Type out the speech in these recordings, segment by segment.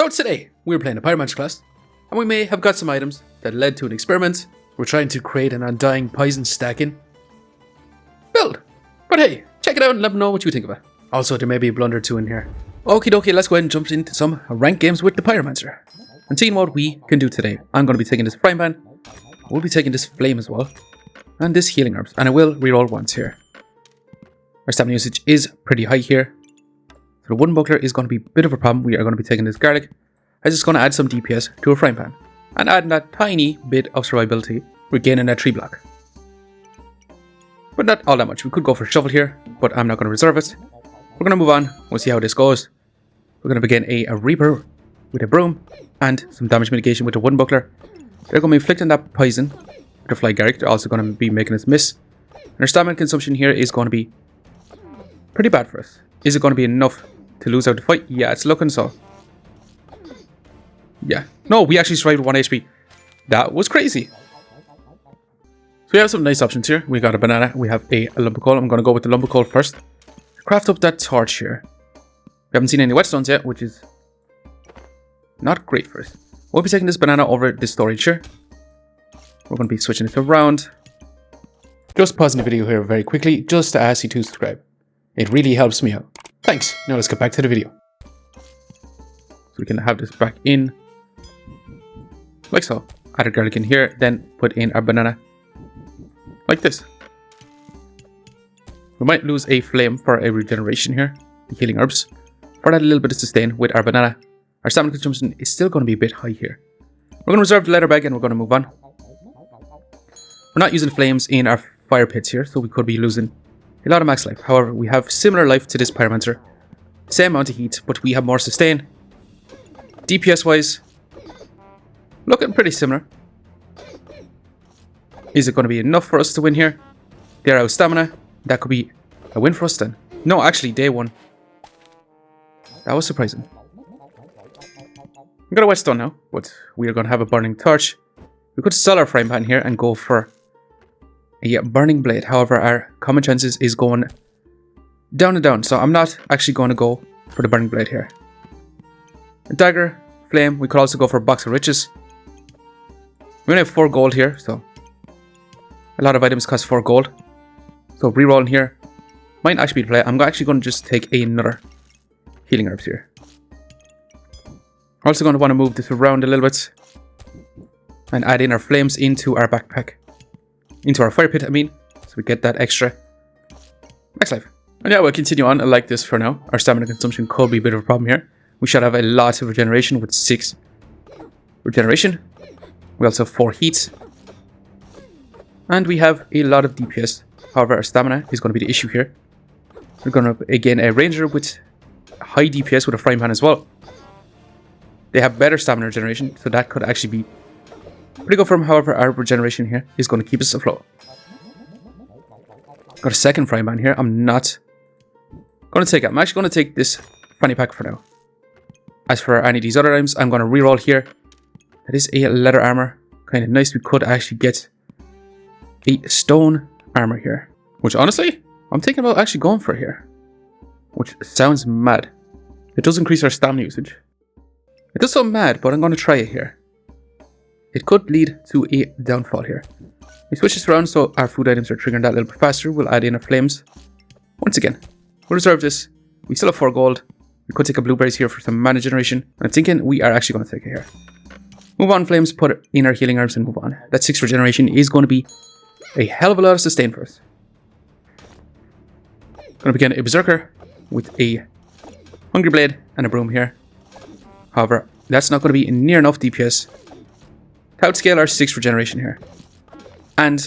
So today, we're playing a Pyromancer class, and we may have got some items that led to an experiment. We're trying to create an Undying Poison stacking build. But hey, check it out and let me know what you think of it. Also, there may be a blunder too in here. Okie dokie, let's go ahead and jump into some ranked games with the Pyromancer. And seeing what we can do today. I'm going to be taking this frying pan, we'll be taking this flame as well, and this healing herbs, and I will reroll once here. Our stamina usage is pretty high here. So the wooden buckler is going to be a bit of a problem. We are going to be taking this garlic. I'm just going to add some DPS to a frying pan. And adding that tiny bit of survivability, we're gaining a tree block. But not all that much. We could go for shovel here, but I'm not going to reserve it. We're going to move on. We'll see how this goes. We're going to begin a reaper with a broom and some damage mitigation with a wooden buckler. They're going to be inflicting that poison with a fly garlic. They're also going to be making us miss. And our stamina consumption here is going to be pretty bad for us. Is it going to be enough to lose out the fight? Yeah, it's looking so. Yeah. No, we actually survived 1 HP. That was crazy. So we have some nice options here. We got a banana. We have a lumber coal. I'm going to go with the lumber coal first. Craft up that torch here. We haven't seen any whetstones yet, which is not great for us. We'll be taking this banana over this storage here. We're going to be switching it around. Just pausing the video here very quickly, just to ask you to subscribe. It really helps me out. Thanks. Now let's get back to the video. So we can have this back in. Like so. Add our garlic in here, then put in our banana. Like this. We might lose a flame for a regeneration here. The healing herbs. For that little bit of sustain with our banana. Our stamina consumption is still going to be a bit high here. We're going to reserve the leather bag and we're going to move on. We're not using flames in our fire pits here, so we could be losing a lot of max life. However, we have similar life to this Pyromancer. Same amount of heat, but we have more sustain. DPS wise, looking pretty similar. Is it going to be enough for us to win here? They're out of stamina. That could be a win for us then. No, actually, day one. That was surprising. We got a whetstone now, but we are going to have a burning torch. We could sell our frying pan here and go for a burning blade. However, our common chances is going down and down. So I'm not actually going to go for the burning blade here. A dagger, flame. We could also go for a box of riches. We only have 4 gold here, so a lot of items cost 4 gold. So rerolling here might actually be the play. I'm actually going to just take another healing herbs here. Also going to want to move this around a little bit and add in our flames into our backpack. Into our fire pit, I mean, so we get that extra max life. And yeah, we'll continue on like this for now. Our stamina consumption could be a bit of a problem here. We should have a lot of regeneration with 6 regeneration. We also have 4 heat. And we have a lot of DPS. However, our stamina is going to be the issue here. We're going to, again, a ranger with high DPS with a frying pan as well. They have better stamina regeneration, so that could actually be pretty good for them. However, our regeneration here is going to keep us afloat. Got a second frying pan here. I'm not going to take it. I'm actually going to take this fanny pack for now. As for any of these other items, I'm going to reroll here. That is a leather armor. Kind of nice. We could actually get a stone armor here. Which honestly, I'm thinking about actually going for here. Which sounds mad. It does increase our stamina usage. It does sound mad, but I'm going to try it here. It could lead to a downfall here. We switch this around so our food items are triggering that a little bit faster. We'll add in our flames. Once again, we'll reserve this. We still have 4 gold. We could take a blueberries here for some mana generation. I'm thinking we are actually going to take it here. Move on flames, put in our healing herbs and move on. That 6 regeneration is going to be a hell of a lot of sustain for us. Going to begin a berserker with a hungry blade and a broom here. However, that's not going to be near enough DPS to outscale our 6 regeneration here. And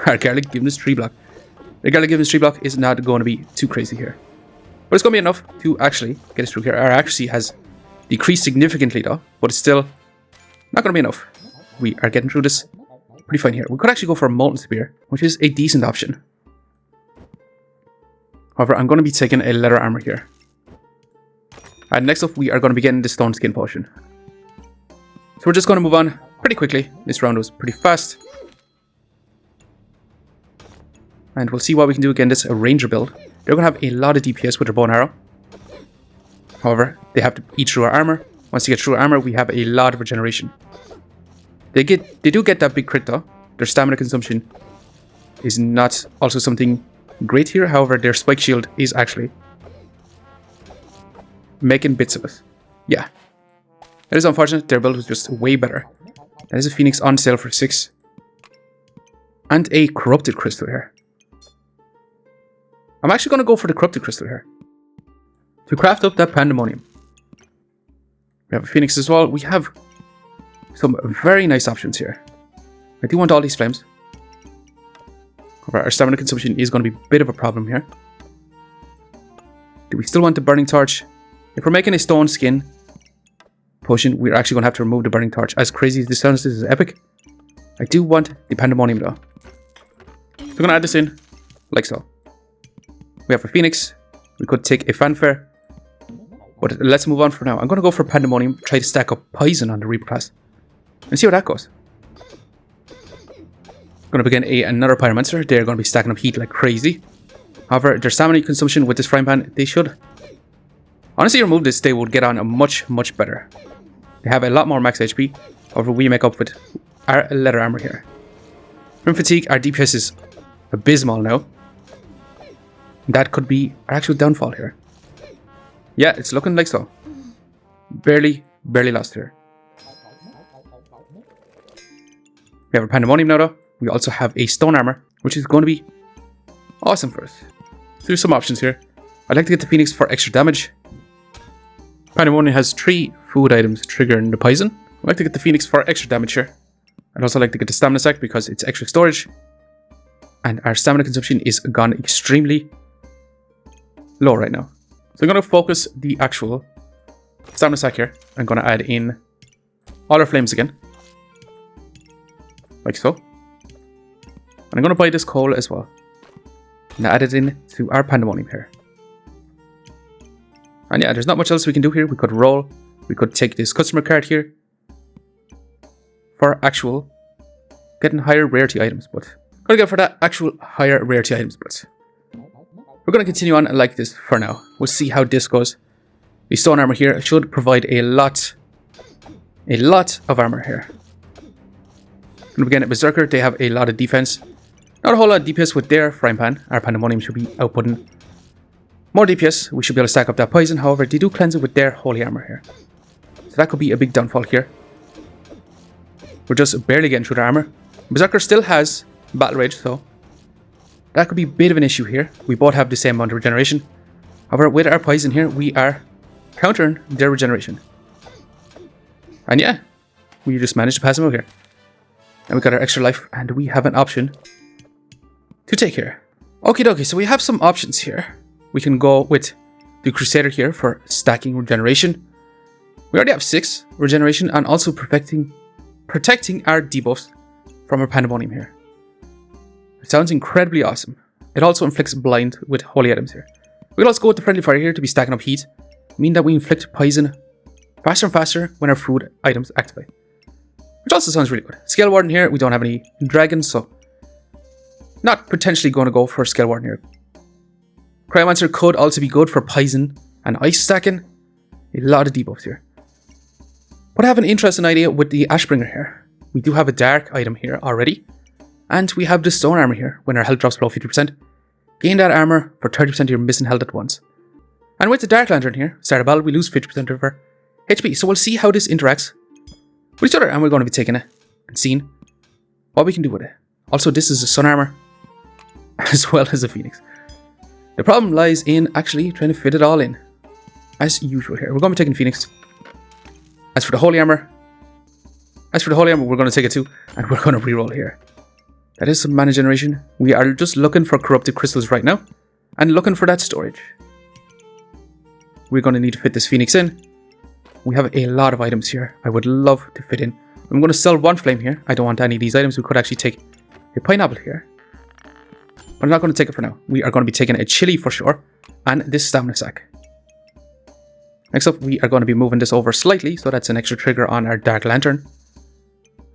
our garlic giving us 3 block. The garlic giving us 3 block is not going to be too crazy here. But it's going to be enough to actually get us through here. Our accuracy has decreased significantly though, but it's still not going to be enough. We are getting through this pretty fine here. We could actually go for a molten spear, which is a decent option. However, I'm going to be taking a leather armor here. And next up, we are going to be getting the stone skin potion. So we're just going to move on pretty quickly. This round was pretty fast. And we'll see what we can do again. This a ranger build. They're going to have a lot of DPS with their bow and arrow. However, they have to eat through our armor. Once you get true armor, we have a lot of regeneration. They do get that big crit though. Their stamina consumption is not also something great here. However, their spike shield is actually making bits of it. Yeah. That is unfortunate. Their build was just way better. That is a Phoenix on sale for 6. And a corrupted crystal here. I'm actually going to go for the corrupted crystal here. To craft up that pandemonium. We have a Phoenix as well. We have some very nice options here. I do want all these flames. However, our stamina consumption is going to be a bit of a problem here. Do we still want the burning torch? If we're making a stone skin potion, we're actually going to have to remove the burning torch. As crazy as this sounds, this is epic. I do want the pandemonium though. So I'm going to add this in, like so. We have a Phoenix. We could take a fanfare. But let's move on for now. I'm going to go for pandemonium, try to stack up poison on the Reaper class. And see how that goes. I'm going to begin another pyromancer. They're going to be stacking up heat like crazy. However, their stamina consumption with this frying pan, they should honestly remove this, they would get on a much better. They have a lot more max HP. However, we make up with our leather armor here. From fatigue, our DPS is abysmal now. That could be our actual downfall here. Yeah, it's looking like so. Barely lost here. We have a pandemonium now though. We also have a stone armor, which is going to be awesome for us. So there's some options here. I'd like to get the Phoenix for extra damage. Pandemonium has 3 food items triggering the poison. I'd like to get the Phoenix for extra damage here. I'd also like to get the stamina sack because it's extra storage. And our stamina consumption is gone extremely low right now. So I'm going to focus the actual stamina sack here. I'm going to add in all our flames again. Like so. And I'm going to buy this coal as well. And add it in to our pandemonium here. And yeah, there's not much else we can do here. We could roll. We could take this customer card here. For actual getting higher rarity items. But I'm going to go for that actual higher rarity items. But we're going to continue on like this for now. We'll see how this goes. The stone armor here should provide a lot of armor here. And again, at Berserker, they have a lot of defense. Not a whole lot of DPS with their frying pan. Our pandemonium should be outputting more DPS. We should be able to stack up that poison. However, they do cleanse it with their holy armor here. So that could be a big downfall here. We're just barely getting through the armor. Berserker still has battle rage, so that could be a bit of an issue here. We both have the same amount of regeneration. However, with our poison here, we are countering their regeneration. And yeah, we just managed to pass them out here. And we got our extra life, and we have an option to take here. Okie dokie, so we have some options here. We can go with the Crusader here for stacking regeneration. We already have 6 regeneration and also protecting our debuffs from our pandemonium here. It sounds incredibly awesome. It also inflicts blind with holy items here. We can also go with the friendly fire here to be stacking up heat, meaning that we inflict poison faster and faster when our food items activate. Which also sounds really good. SCALEWARDEN here, we don't have any dragons, so not potentially going to go for SCALEWARDEN here. CRYOMANCER could also be good for poison and ice stacking. A lot of debuffs here. But I have an interesting idea with the ASHBRINGER here. We do have a dark item here already. And we have the stone armor here. When our health drops below 50%, gain that armor for 30% of your missing health at once. And with the dark lantern here, start a battle, we lose 50% of our HP. So we'll see how this interacts with each other. And we're going to be taking it and seeing what we can do with it. Also, this is a sun armor as well as a Phoenix. The problem lies in actually trying to fit it all in. As usual here. We're going to be taking Phoenix. As for the holy armor, we're going to take it too. And we're going to reroll here. That is some mana generation. We are just looking for corrupted crystals right now. And looking for that storage. We're going to need to fit this Phoenix in. We have a lot of items here. I would love to fit in. I'm going to sell 1 flame here. I don't want any of these items. We could actually take a pineapple here. But I'm not going to take it for now. We are going to be taking a chili for sure. And this stamina sack. Next up, we are going to be moving this over slightly. So that's an extra trigger on our dark lantern.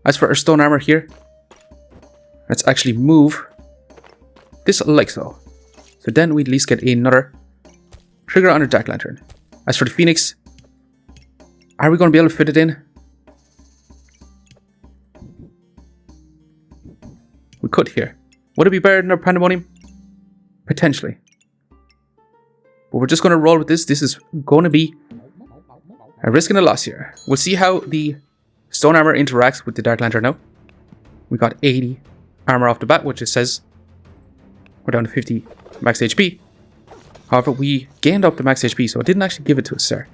As for our stone armor here, let's actually move this like so. So then we at least get another trigger on our dark lantern. As for the Phoenix, Are we going to be able to fit it in? We could here. Would it be better than our Pandamonium? Potentially. But we're just going to roll with this. This is going to be a risk and a loss here. We'll see how the stone armor interacts with the Dark Lantern now. We got 80 armor off the bat, which it says we're down to 50 max HP. However, we gained up the max HP, so it didn't actually give it to us, sir.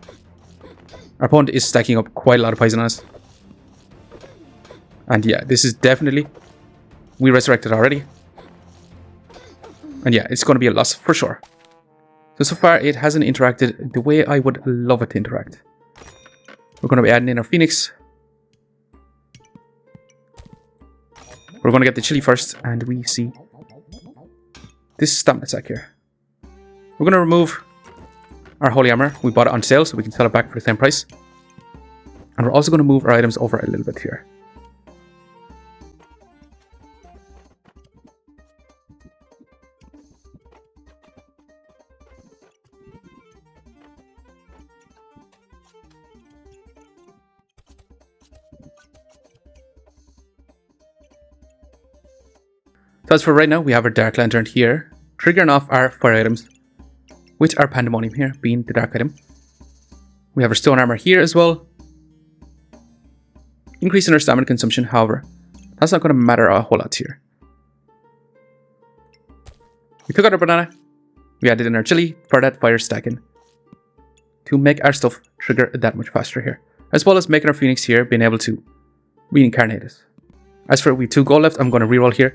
Our opponent is stacking up quite a lot of poison on us. And yeah, this is definitely... We resurrected already. And yeah, it's going to be a loss for sure. So far, it hasn't interacted the way I would love it to interact. We're going to be adding in our Phoenix. We're going to get the Chili first, and we see this stamina sack here. We're going to remove our Holy Armor. We bought it on sale, so we can sell it back for the same price. And we're also going to move our items over a little bit here. So as for right now, we have our Dark Lantern here, triggering off our fire items with our Pandamonium here being the dark item. We have our stone armor here as well, increasing our stamina consumption. However, that's not going to matter a whole lot here. We took out our banana, we added in our chili for that fire stacking to make our stuff trigger that much faster here, as well as making our Phoenix here being able to reincarnate us. As for we 2 gold left, I'm going to reroll here.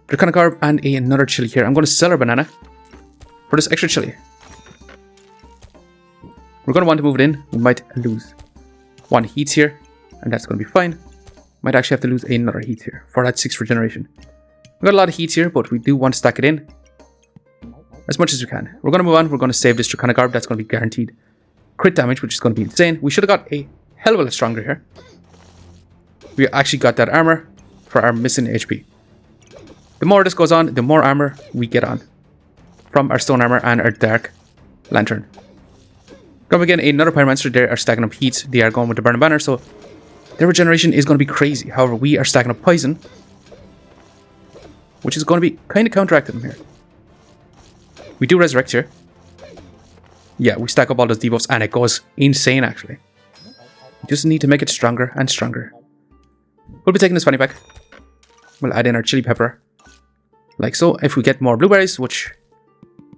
Draconic Orb and another chili here. I'm going to sell our banana for this extra chili. We're going to want to move it in. We might lose 1 heat here, and that's going to be fine. Might actually have to lose another heat here for that 6 regeneration. We've got a lot of heat here, but we do want to stack it in as much as we can. We're going to move on. We're going to save this Draconic Orb. That's going to be guaranteed crit damage, which is going to be insane. We should have got a hell of a lot stronger here. We actually got that armor for our missing HP. The more this goes on, the more armor we get on from our stone armor and our Dark Lantern. Come again, another Pyromancer. They are stacking up heat. They are going with the Burning Banner, so their regeneration is going to be crazy. However, we are stacking up poison, which is going to be kind of counteracting them here. We do resurrect here. Yeah, we stack up all those debuffs and it goes insane actually. We just need to make it stronger and stronger. We'll be taking this fanny pack. We'll add in our chili pepper. Like so. If we get more blueberries, which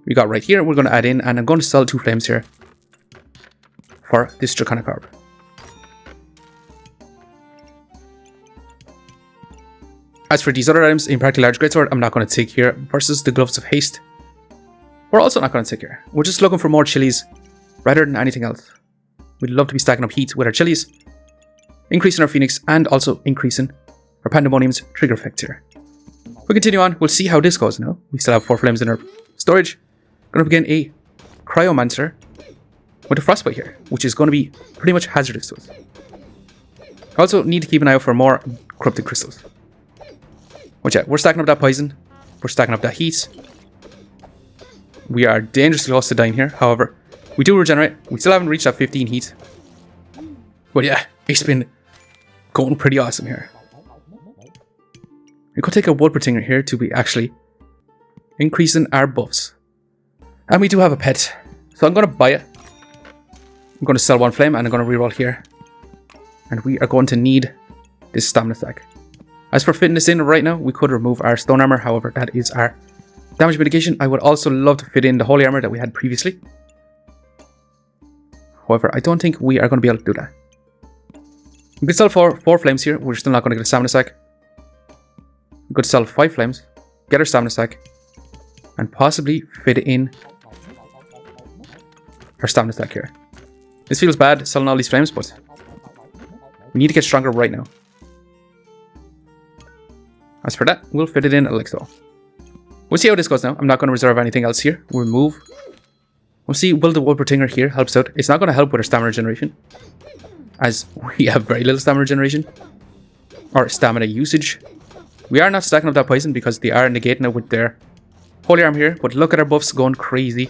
we got right here, we're going to add in, and I'm going to sell 2 flames here for this Draconic Orb. As for these other items, in particular large greatsword, I'm not going to take here versus the gloves of haste. We're also not going to take here. We're just looking for more chilies rather than anything else. We'd love to be stacking up heat with our chilies, increasing our Phoenix, and also increasing our Pandamonium's trigger effect here. We continue on. We'll see how this goes now. We still have 4 flames in our storage. Going to begin a CRYOMANCER with a frostbite here, which is going to be pretty much hazardous to us. Also need to keep an eye out for more corrupted crystals. Watch out. We're stacking up that poison. We're stacking up that heat. We are dangerously close to dying here. However, we do regenerate. We still haven't reached that 15 heat. But yeah, it's been going pretty awesome here. We could take a Woodpertinger here to be actually increasing our buffs. And we do have a pet, so I'm going to buy it. I'm going to sell 1 flame and I'm going to reroll here. And we are going to need this stamina stack. As for fitting this in right now, we could remove our stone armor. However, that is our damage mitigation. I would also love to fit in the holy armor that we had previously. However, I don't think we are going to be able to do that. We could sell 4 flames here. We're still not going to get a stamina stack. We could sell 5 flames, get our stamina stack, and possibly fit in our stamina stack here. This feels bad selling all these flames, but we need to get stronger right now. As for that, we'll fit it in like so. We'll see how this goes now. I'm not going to reserve anything else here. We'll move. We'll see, will the Woodpertinger here helps out. It's not going to help with our stamina generation, as we have very little stamina generation or stamina usage. We are not stacking up that poison because they are negating it with their holy arm here. But look at our buffs going crazy.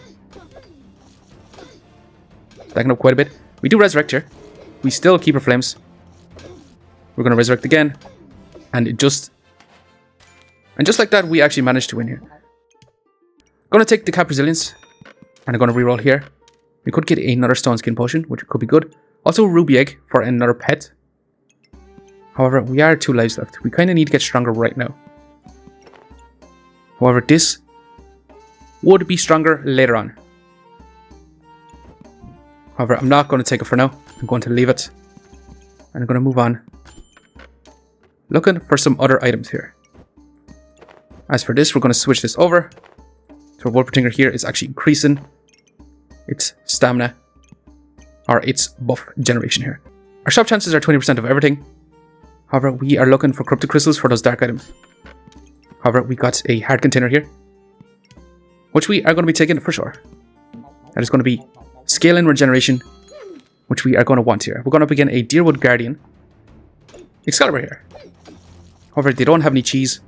Stacking up quite a bit. We do resurrect here. we still keep our flames. We're going to resurrect again. And just like that, we actually managed to win here. Going to take the Cap Resilience. And I'm going to reroll here. We could get another Stone Skin Potion, which could be good. Also a Ruby Egg for another pet. However, we are 2 lives left. We kind of need to get stronger right now. However, this would be stronger later on. However, I'm not going to take it for now. I'm going to leave it. And I'm going to move on. Looking for some other items here. As for this, we're going to switch this over. So our Wolf Protector here is actually increasing its stamina. Or its buff generation here. Our shop chances are 20% of everything. However, we are looking for corrupted crystals for those dark items. However, we got a hard container here. Which we are going to be taking for sure. That is going to be scale and regeneration. Which we are going to want here. We're going to begin a Deerwood Guardian. Excalibur here. However, they don't have any cheese.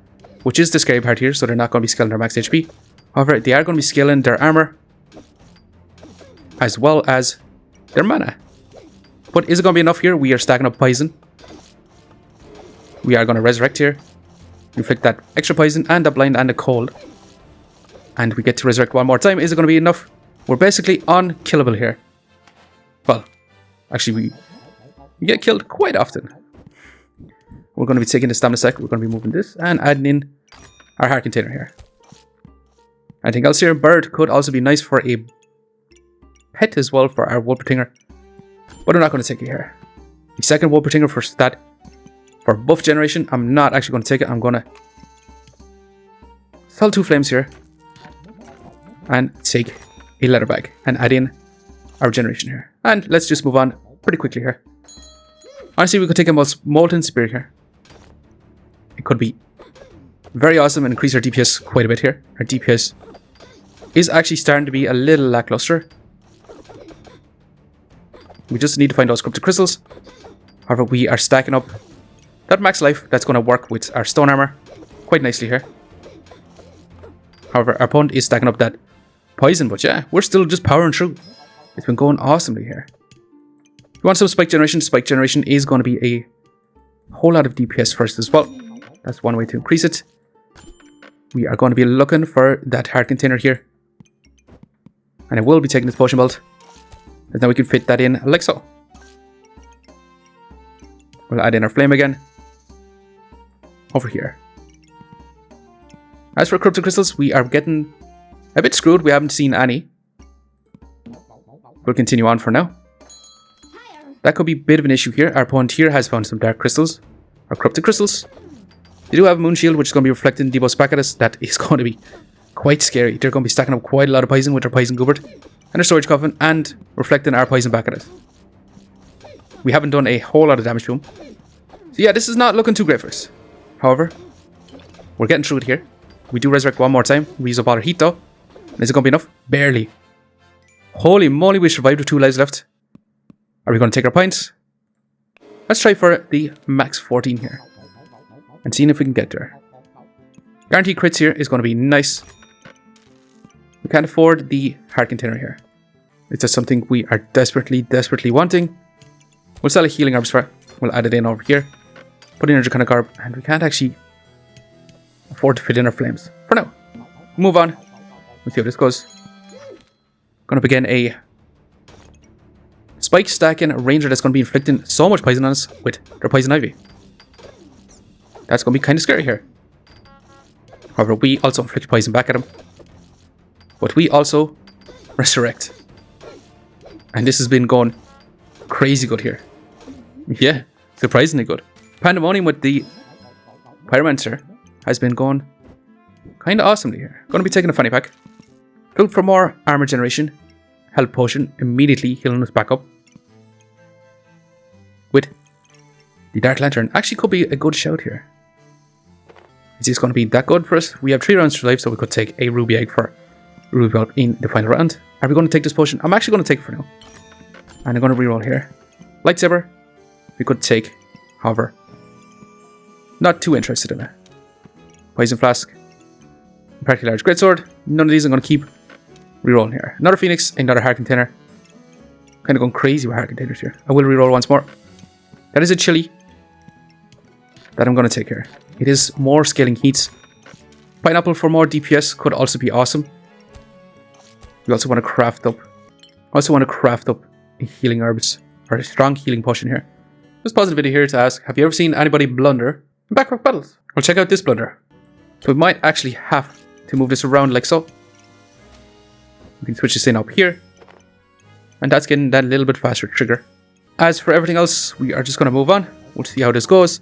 Which is the scary part here. So they're not going to be scaling their max HP. However, they are going to be scaling their armor. As well as their mana. But is it going to be enough here? We are stacking up poison. We are going to resurrect here. Inflict that extra poison and a blind and a cold. And we get to resurrect one more time. Is it going to be enough? We're basically unkillable here. Well, actually we get killed quite often. We're going to be taking the stamina sec. We're going to be moving this and adding in our heart container here. Anything else here? Bird could also be nice for a pet as well for our Wolf Protector. But I'm not going to take it here. The second Wolf Protector for that. For buff generation, I'm not actually going to take it. I'm going to sell 2 flames here. And take a leather bag. And add in our generation here. And let's just move on pretty quickly here. Honestly, we could take a Molten Spear here. It could be very awesome and increase our DPS quite a bit here. Our DPS is actually starting to be a little lackluster. We just need to find those corrupted crystals. However, we are stacking up that max life. That's going to work with our stone armor quite nicely here. However, our opponent is stacking up that poison. But yeah, we're still just powering through. It's been going awesomely here. You want some spike generation? Spike generation is going to be a whole lot of DPS first as well. That's one way to increase it. We are going to be looking for that heart container here. And I will be taking this potion belt. And then we can fit that in like so. We'll add in our flame again. Over here. As for corrupted crystals, we are getting a bit screwed. We haven't seen any. We'll continue on for now. That could be a bit of an issue here. Our opponent here has found some dark crystals. Or corrupted crystals. They do have a moon shield, which is going to be reflecting debuffs back at us. That is going to be quite scary. They're going to be stacking up quite a lot of poison with their poison goobert. And their storage coffin. And reflecting our poison back at us. We haven't done a whole lot of damage to them. So yeah, this is not looking too great for us. However, we're getting through it here. We do resurrect one more time. We use up all our heat though. Is it going to be enough? Barely. Holy moly, we survived with 2 lives left. Are we going to take our points? Let's try for the max 14 here. And seeing if we can get there. Guaranteed crits here is going to be nice. We can't afford the heart container here. It's just something we are desperately wanting. We'll sell a healing herbs for it. We'll add it in over here. Put in our Draconic Orb. And we can't actually afford to fit in our flames. For now. Move on. Let's see how this goes. Gonna begin a spike stacking ranger that's going to be inflicting so much poison on us with their poison ivy. That's going to be kind of scary here. However, we also inflict poison back at him. But we also resurrect. And this has been going crazy good here. Yeah, surprisingly good. Pandamonium with the Pyromancer has been going kind of awesomely here. Going to be taking a fanny pack. Look for more armor generation. Health potion immediately healing us back up. With the Dark Lantern. Actually could be a good shout here. Is this going to be that good for us? We have 3 rounds to life, so we could take a Ruby Egg for Ruby Bulb in the final round. Are we going to take this potion? I'm actually going to take it for now. And I'm going to reroll here. Lightsaber. We could take, however, not too interested in it. Poison Flask. Practically Large Greatsword. None of these I'm going to keep. Rerolling here. Another Phoenix, another Heart Container. Kind of going crazy with heart containers here. I will reroll once more. That is a chili that I'm going to take here. It is more scaling heats. Pineapple for more DPS could also be awesome. We also want to craft up. A healing herbs or a strong healing potion here. Just pause the video here to ask, have you ever seen anybody blunder in backrock battles? Well, check out this blunder. So we might actually have to move this around like so. We can switch this in up here. And that's getting that little bit faster trigger. As for everything else, we are just going to move on. We'll see how this goes.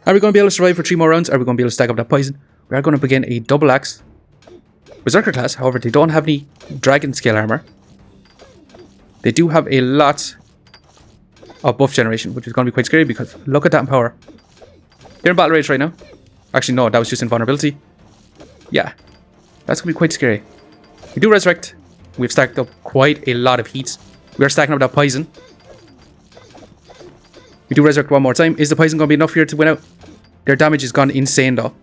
Are we going to be able to survive for 3 more rounds? Are we going to be able to stack up that poison? We are going to begin a double axe Berserker class. However, they don't have any dragon scale armor. They do have a lot of buff generation, which is going to be quite scary because look at that in power. They're in battle rage right now. Actually, no, that was just invulnerability. Yeah, that's going to be quite scary. We do resurrect. We've stacked up quite a lot of heats. We are stacking up that poison. We do resurrect one more time. Is the poison going to be enough here to win out? Their damage has gone insane though.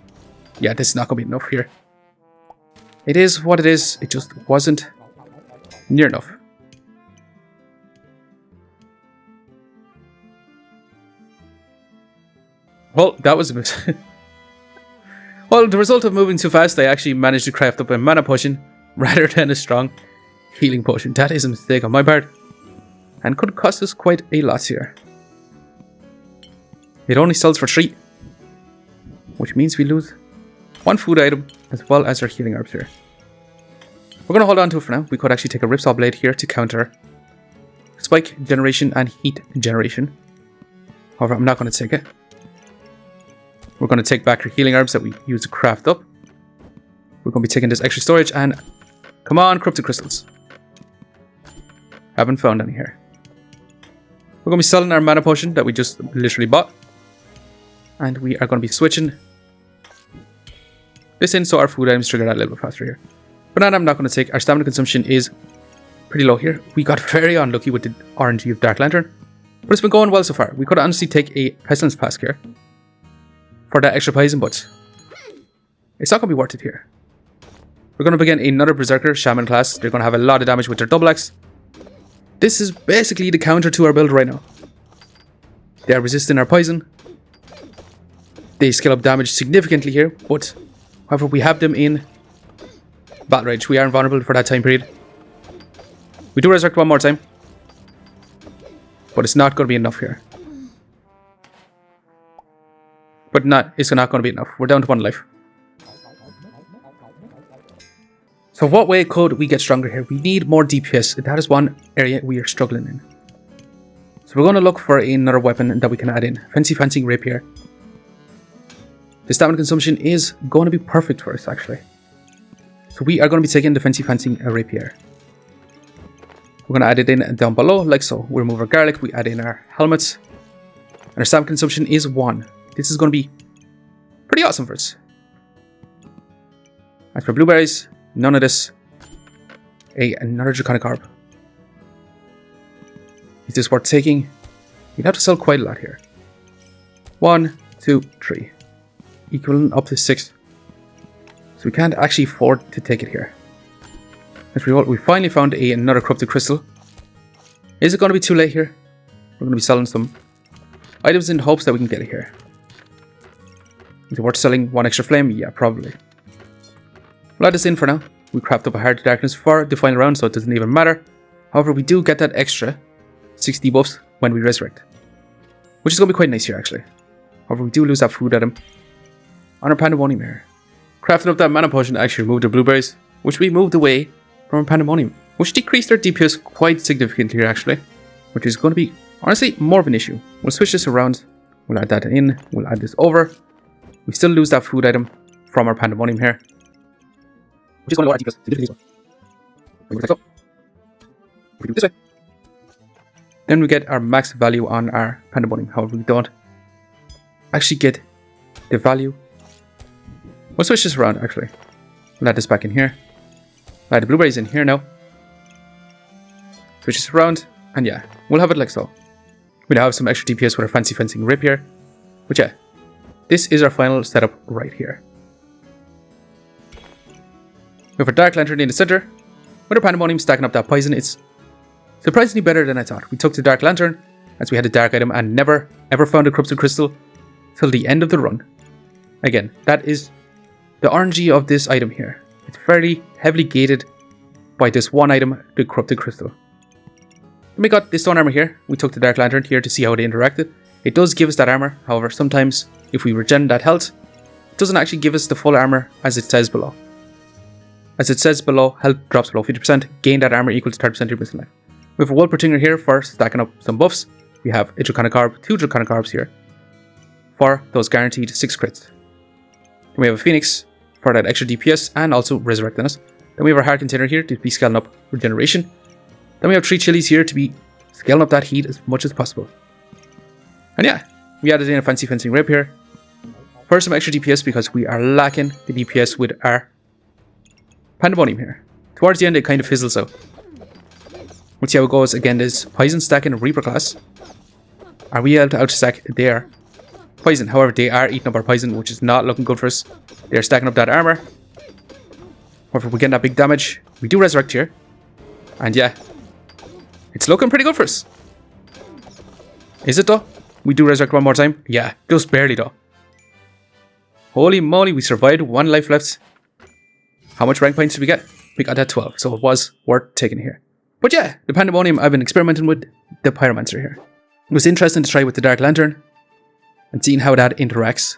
Yeah, this is not going to be enough here. It is what it is. It just wasn't near enough. Well, that was a miss. Well, the result of moving too fast, I actually managed to craft up a mana potion rather than a strong healing potion. That is a mistake on my part. And could cost us quite a lot here. It only sells for 3. Which means we lose 1 food item as well as our healing herbs here. We're going to hold on to it for now. We could actually take a Ripsaw Blade here to counter spike generation and heat generation. However, I'm not going to take it. We're going to take back our healing herbs that we used to craft up. We're going to be taking this extra storage and... Come on, corrupted crystals. Haven't found any here. We're going to be selling our mana potion that we just literally bought. And we are going to be switching this in so our food items trigger that a little bit faster here. Banana I'm not going to take. Our stamina consumption is pretty low here. We got very unlucky with the RNG of Dark Lantern. But it's been going well so far. We could honestly take a Pestilence Flask here for that extra poison, but it's not going to be worth it here. We're going to begin another Berserker Shaman class. They're going to have a lot of damage with their double axe. This is basically the counter to our build right now. They are resisting our poison. They scale up damage significantly here, but however, we have them in battle rage. We are invulnerable for that time period. We do resurrect one more time, but it's not going to be enough here. But it's not going to be enough. We're down to 1 life. So what way could we get stronger here? We need more DPS. That is one area we are struggling in. So we're going to look for another weapon that we can add in. Fancy Rapier. The stamina consumption is going to be perfect for us, actually. So we are going to be taking the Fancy Rapier. We're going to add it in down below, like so. We remove our garlic, we add in our helmets. And our stamina consumption is 1. This is going to be pretty awesome for us. As for blueberries, none of this. Another Draconic Orb. Is this worth taking? We'd have to sell quite a lot here. 1, 2, 3. Equivalent up to 6. So we can't actually afford to take it here. As we finally found another corrupted crystal. Is it going to be too late here? We're going to be selling some items in hopes that we can get it here. Is it worth selling 1 extra flame? Yeah, probably. We'll add this in for now. We craft up a Heart of Darkness for the final round, so it doesn't even matter. However, we do get that extra 6 debuffs when we resurrect. Which is going to be quite nice here, actually. However, we do lose that food item on our Pandemonium here. Crafting up that mana potion actually removed the blueberries, which we moved away from our Pandemonium, which decreased our DPS quite significantly here, actually. Which is going to be, honestly, more of an issue. We'll switch this around. We'll add that in. We'll add this over. We still lose that food item from our Pandemonium here. Which is going to lower our DPS significantly. We do this way. Then we get our max value on our Pandemonium. However, we don't actually get the value. We'll switch this around, actually. We'll add this back in here. We'll add the blueberries in here now. Switch this around. And yeah, we'll have it like so. We'll have some extra DPS with our Fancy Rapier. But yeah, this is our final setup right here. We have our Dark Lantern in the center. With our Pandemonium stacking up that poison, it's Surprisingly better than I thought. We took the Dark Lantern as we had a dark item and never ever found a corrupted crystal till the end of the run. Again, that is the RNG of this item here. It's fairly heavily gated by this one item, the corrupted crystal. Then we got the stone armor here. We took the Dark Lantern here to see how they interacted. It does give us that armor, however, sometimes if we regen that health, it doesn't actually give us the full armor as it says below. As it says below, health drops below 50%, gain that armor equal to 30% of your missing life. We have a World Protector here for stacking up some buffs. We have a Draconic Orb, 2 Draconic Orbs here for those guaranteed 6 crits. Then we have a Phoenix for that extra DPS and also resurrecting us. Then we have our Heart Container here to be scaling up regeneration. Then we have 3 chilies here to be scaling up that heat as much as possible. And yeah, we added in a fancy fencing rib here for some extra DPS because we are lacking the DPS with our Pandamonium here. Towards the end it kind of fizzles out. We'll see how it goes. Again, there's Poison stacking Reaper class. Are we able to outstack their Poison? However, they are eating up our Poison, which is not looking good for us. They're stacking up that armor. However, we're getting that big damage. We do resurrect here. And yeah, it's looking pretty good for us. Is it though? We do resurrect one more time. Yeah, just barely though. Holy moly, we survived. 1 life left. How much rank points did we get? We got that 12, so it was worth taking here. But yeah, the Pandamonium, I've been experimenting with the Pyromancer here. It was interesting to try with the Dark Lantern and seeing how that interacts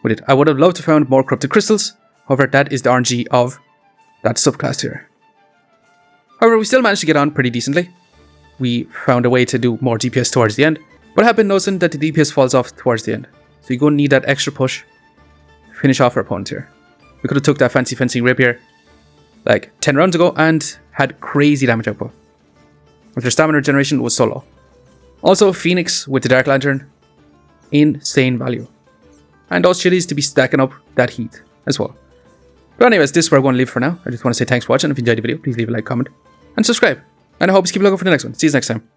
with it. I would have loved to found more corrupted crystals. However, that is the RNG of that subclass here. However, we still managed to get on pretty decently. We found a way to do more DPS towards the end, but I have been noticing that the DPS falls off towards the end. So you're going to need that extra push to finish off our opponent here. We could have took that fancy fencing rib here like 10 rounds ago and had crazy damage output. But their stamina regeneration was so low. Also, Phoenix with the Dark Lantern, insane value. And those chilies to be stacking up that heat as well. But anyways, this is where I'm going to leave for now. I just want to say thanks for watching. If you enjoyed the video, please leave a like, comment, and subscribe. And I hope you keep looking for the next one. See you next time.